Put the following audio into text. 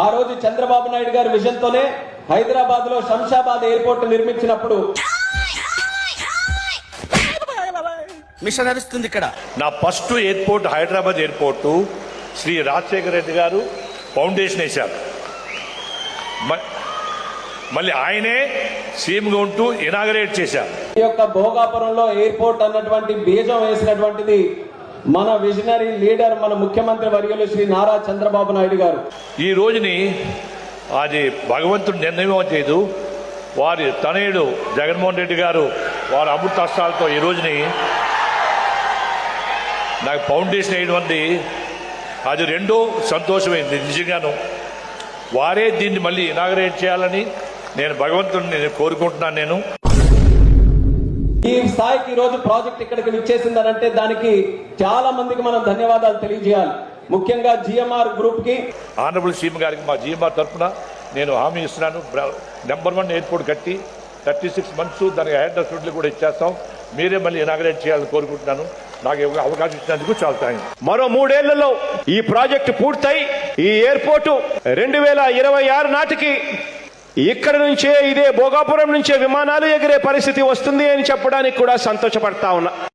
ఆ రోజు చంద్రబాబు నాయుడు గారి విజన్ తోనే హైదరాబాద్ లో శంషాబాద్ ఎయిర్పోర్ట్ నిర్మించినప్పుడు మిషన్ నడుస్తుంది ఇక్కడ. నా first airport Hyderabad airport Shri Rajasekhara Reddy గారు ఫౌండేషన్ వేశారు. మళ్ళీ ఆయనే సీఎంగా ఉంటూ ఇనాగరేట్ చేశారు. ఈ యొక్క భోగాపురంలో ఎయిర్పోర్ట్ అన్నటువంటి బీజం వేసినటువంటిది మన విజనరీ లీడర్, మన ముఖ్యమంత్రి వర్యులు శ్రీ నారా చంద్రబాబు నాయుడు గారు. ఈ రోజుని అది భగవంతుడు నిర్ణయం చేయదు. వారి తనయుడు జగన్మోహన్ రెడ్డి గారు వారి అమృత హస్తాలతో ఈ రోజుని నాకు ఫౌండేషన్ వేయడం అది రెండో సంతోషమైంది. నిజంగాను వారే దీన్ని మళ్ళీ ఇనాగరేట్ చేయాలని నేను భగవంతుడిని కోరుకుంటున్నాను. నేను ఈ స్థాయికి ఈ రోజు ప్రాజెక్ట్ ఇక్కడికి విచ్చేసిందనంటే దానికి చాలా మందికి మనం ధన్యవాదాలు తెలియజేయాలి. ముఖ్యంగా జిఎంఆర్ గ్రూప్ కి, ఆనరబుల్ సీఎం గారికి మా జిఎంఆర్ తరఫున నేను హామీ ఇస్తున్నాను. నెంబర్ 1 ఎయిర్పోర్ట్ కట్టి 36 months దానికి హెడ్ అసిస్టెంట్లు కూడా ఇచ్చేస్తాం. మీరే మళ్ళీ ఇనాగరేట్ చేయాలని కోరుకుంటున్నాను. నాకు అవకాశం ఇచ్చినందుకు చాలా థాంక్స్. మరో 3 ఏళ్లలో ఈ ప్రాజెక్టు పూర్తయి ఈ ఎయిర్పోర్టు 2026 నాటికి ఇక్కడ నుంచే, ఇదే భోగాపురం నుంచే విమానాలు ఎగిరే పరిస్థితి వస్తుంది అని చెప్పడానికి కూడా సంతోషపడతా ఉన్నా.